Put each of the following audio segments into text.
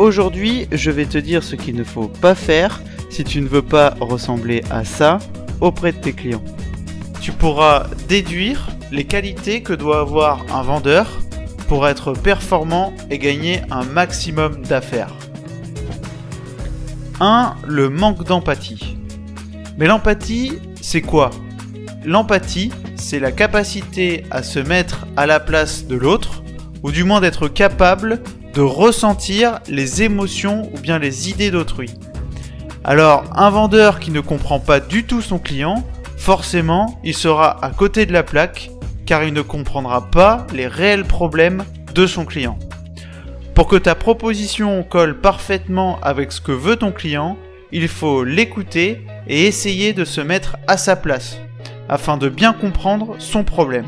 Aujourd'hui, je vais te dire ce qu'il ne faut pas faire si tu ne veux pas ressembler à ça auprès de tes clients. Tu pourras déduire les qualités que doit avoir un vendeur pour être performant et gagner un maximum d'affaires. 1. Le manque d'empathie. Mais l'empathie, c'est quoi ? L'empathie, c'est la capacité à se mettre à la place de l'autre, ou du moins d'être capable de ressentir les émotions ou bien les idées d'autrui. Alors, un vendeur qui ne comprend pas du tout son client, forcément, il sera à côté de la plaque, car il ne comprendra pas les réels problèmes de son client. Pour que ta proposition colle parfaitement avec ce que veut ton client, il faut l'écouter et essayer de se mettre à sa place, afin de bien comprendre son problème.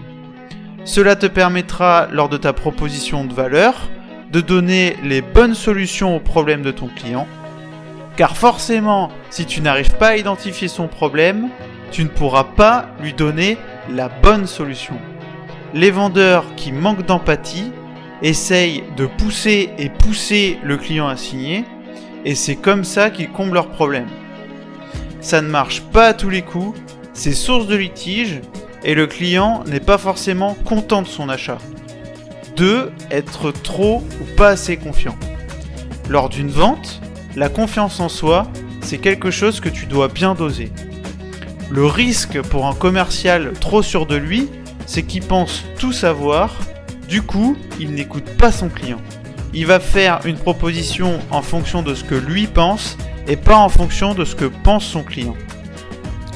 Cela te permettra, lors de ta proposition de valeur, de donner les bonnes solutions aux problèmes de ton client, car forcément, si tu n'arrives pas à identifier son problème, tu ne pourras pas lui donner la bonne solution. Les vendeurs qui manquent d'empathie essayent de pousser le client à signer, et c'est comme ça qu'ils comblent leurs problèmes. Ça ne marche pas à tous les coups, c'est source de litige, et le client n'est pas forcément content de son achat. 2. Être trop ou pas assez confiant. Lors d'une vente, la confiance en soi, c'est quelque chose que tu dois bien doser. Le risque pour un commercial trop sûr de lui, c'est qu'il pense tout savoir, du coup, il n'écoute pas son client. Il va faire une proposition en fonction de ce que lui pense et pas en fonction de ce que pense son client.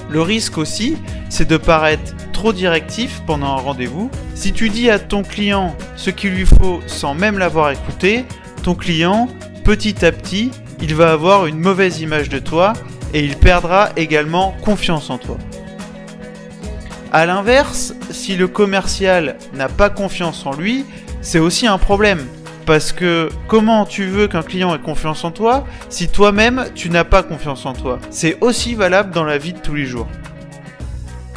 Le risque aussi, c'est de paraître trop directif pendant un rendez-vous. Si tu dis à ton client ce qu'il lui faut sans même l'avoir écouté, ton client, petit à petit, il va avoir une mauvaise image de toi et il perdra également confiance en toi. A l'inverse, si le commercial n'a pas confiance en lui, c'est aussi un problème. Parce que comment tu veux qu'un client ait confiance en toi si toi-même tu n'as pas confiance en toi ? C'est aussi valable dans la vie de tous les jours.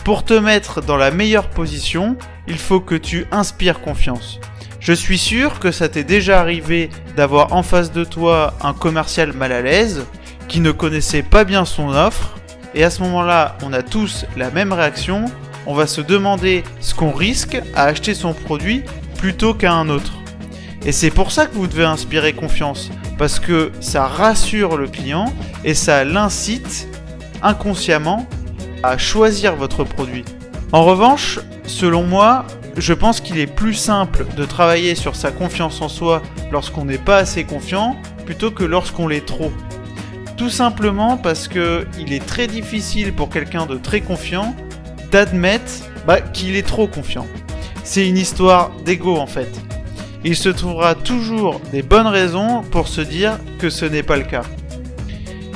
Pour te mettre dans la meilleure position, il faut que tu inspires confiance. Je suis sûr que ça t'est déjà arrivé d'avoir en face de toi un commercial mal à l'aise, qui ne connaissait pas bien son offre, et à ce moment-là, on a tous la même réaction, on va se demander ce qu'on risque à acheter son produit plutôt qu'à un autre. Et c'est pour ça que vous devez inspirer confiance, parce que ça rassure le client et ça l'incite inconsciemment à choisir votre produit. En revanche, selon moi, je pense qu'il est plus simple de travailler sur sa confiance en soi lorsqu'on n'est pas assez confiant plutôt que lorsqu'on l'est trop. Tout simplement parce que il est très difficile pour quelqu'un de très confiant d'admettre qu'il est trop confiant. C'est une histoire d'ego en fait. Il se trouvera toujours des bonnes raisons pour se dire que ce n'est pas le cas.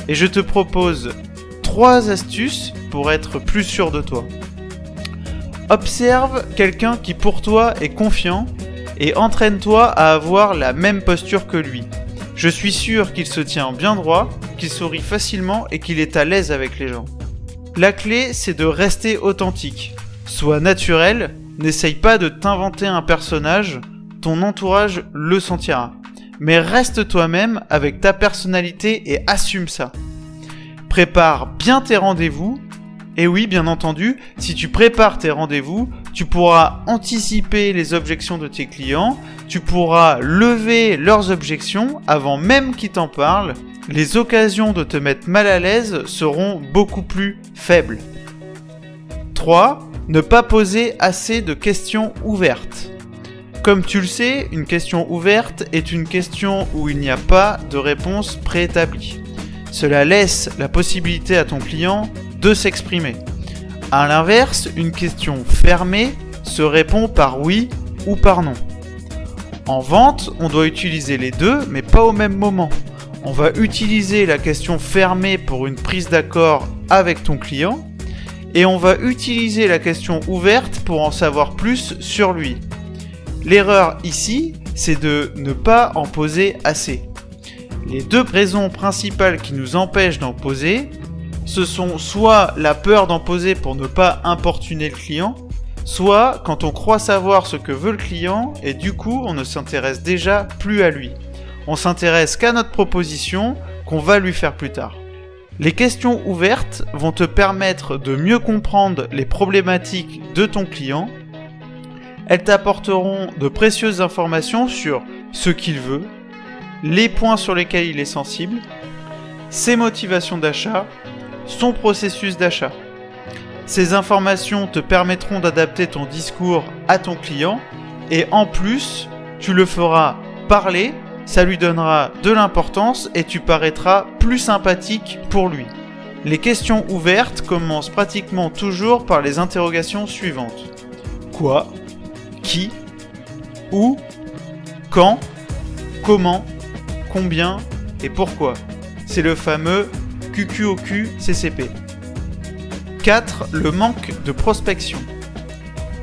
Et je te propose 3 astuces pour être plus sûr de toi. Observe quelqu'un qui pour toi est confiant et entraîne-toi à avoir la même posture que lui. Je suis sûr qu'il se tient bien droit, qu'il sourit facilement et qu'il est à l'aise avec les gens. La clé, c'est de rester authentique. Sois naturel, n'essaye pas de t'inventer un personnage, ton entourage le sentira. Mais reste toi-même avec ta personnalité et assume ça. Prépare bien tes rendez-vous. Et oui, bien entendu, si tu prépares tes rendez-vous, tu pourras anticiper les objections de tes clients, tu pourras lever leurs objections avant même qu'ils t'en parlent. Les occasions de te mettre mal à l'aise seront beaucoup plus faibles. 3. Ne pas poser assez de questions ouvertes. Comme tu le sais, une question ouverte est une question où il n'y a pas de réponse préétablie. Cela laisse la possibilité à ton client de s'exprimer. À l'inverse, une question fermée se répond par oui ou par non. En vente, on doit utiliser les deux, mais pas au même moment. On va utiliser la question fermée pour une prise d'accord avec ton client, et on va utiliser la question ouverte pour en savoir plus sur lui. L'erreur ici, c'est de ne pas en poser assez. Les 2 raisons principales qui nous empêchent d'en poser, ce sont soit la peur d'en poser pour ne pas importuner le client, soit quand on croit savoir ce que veut le client et du coup on ne s'intéresse déjà plus à lui. On s'intéresse qu'à notre proposition qu'on va lui faire plus tard. Les questions ouvertes vont te permettre de mieux comprendre les problématiques de ton client. Elles t'apporteront de précieuses informations sur ce qu'il veut, les points sur lesquels il est sensible, ses motivations d'achat, son processus d'achat. Ces informations te permettront d'adapter ton discours à ton client et en plus, tu le feras parler, ça lui donnera de l'importance et tu paraîtras plus sympathique pour lui. Les questions ouvertes commencent pratiquement toujours par les interrogations suivantes. Quoi ? Qui ? Où ? Quand ? Comment ? Combien ? Et pourquoi ? C'est le fameux QQOQ CCP. 4. Le manque de prospection.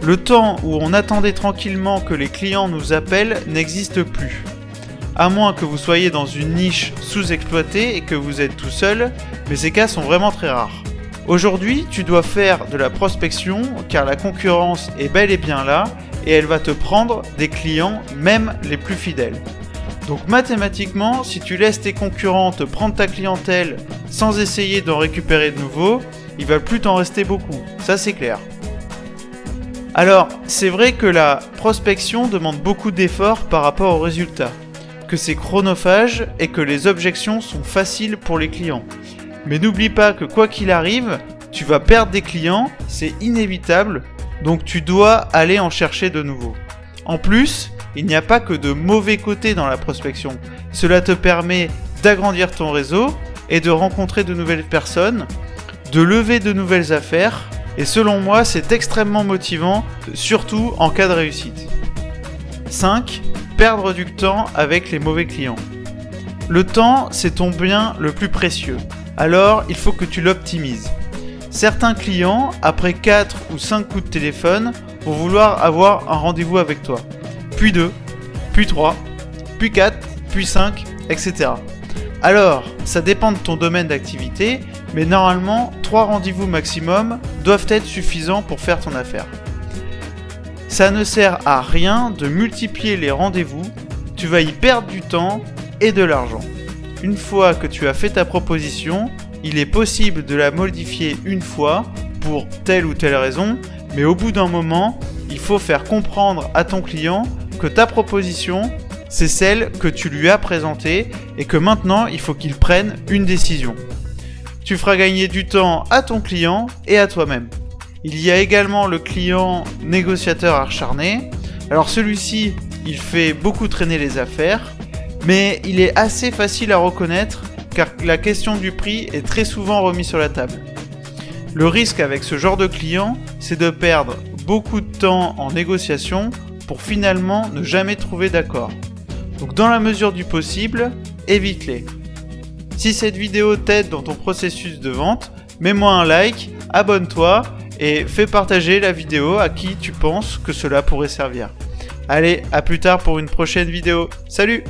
Le temps où on attendait tranquillement que les clients nous appellent n'existe plus. À moins que vous soyez dans une niche sous-exploitée et que vous êtes tout seul, mais ces cas sont vraiment très rares. Aujourd'hui, tu dois faire de la prospection car la concurrence est bel et bien là et elle va te prendre des clients, même les plus fidèles. Donc mathématiquement, si tu laisses tes concurrents te prendre ta clientèle sans essayer d'en récupérer de nouveau, il va plus t'en rester beaucoup, ça c'est clair. Alors, c'est vrai que la prospection demande beaucoup d'efforts par rapport aux résultats, que c'est chronophage et que les objections sont faciles pour les clients. Mais n'oublie pas que quoi qu'il arrive, tu vas perdre des clients, c'est inévitable, donc tu dois aller en chercher de nouveaux. En plus, il n'y a pas que de mauvais côtés dans la prospection. Cela te permet d'agrandir ton réseau et de rencontrer de nouvelles personnes, de lever de nouvelles affaires, et selon moi, c'est extrêmement motivant, surtout en cas de réussite. 5. Perdre du temps avec les mauvais clients. Le temps, c'est ton bien le plus précieux. Alors, il faut que tu l'optimises. Certains clients, après 4 ou 5 coups de téléphone, vont vouloir avoir un rendez-vous avec toi. Puis 2, puis 3, puis 4, puis 5, etc. Alors, ça dépend de ton domaine d'activité, mais normalement, 3 rendez-vous maximum doivent être suffisants pour faire ton affaire. Ça ne sert à rien de multiplier les rendez-vous, tu vas y perdre du temps et de l'argent. Une fois que tu as fait ta proposition, il est possible de la modifier une fois pour telle ou telle raison, mais au bout d'un moment, il faut faire comprendre à ton client que ta proposition, c'est celle que tu lui as présentée et que maintenant, il faut qu'il prenne une décision. Tu feras gagner du temps à ton client et à toi-même. Il y a également le client négociateur acharné. Alors celui-ci, il fait beaucoup traîner les affaires, mais il est assez facile à reconnaître car la question du prix est très souvent remise sur la table. Le risque avec ce genre de client, c'est de perdre beaucoup de temps en négociation pour finalement ne jamais trouver d'accord. Donc dans la mesure du possible, évite-les. Si cette vidéo t'aide dans ton processus de vente, mets-moi un like, abonne-toi et fais partager la vidéo à qui tu penses que cela pourrait servir. Allez, à plus tard pour une prochaine vidéo. Salut!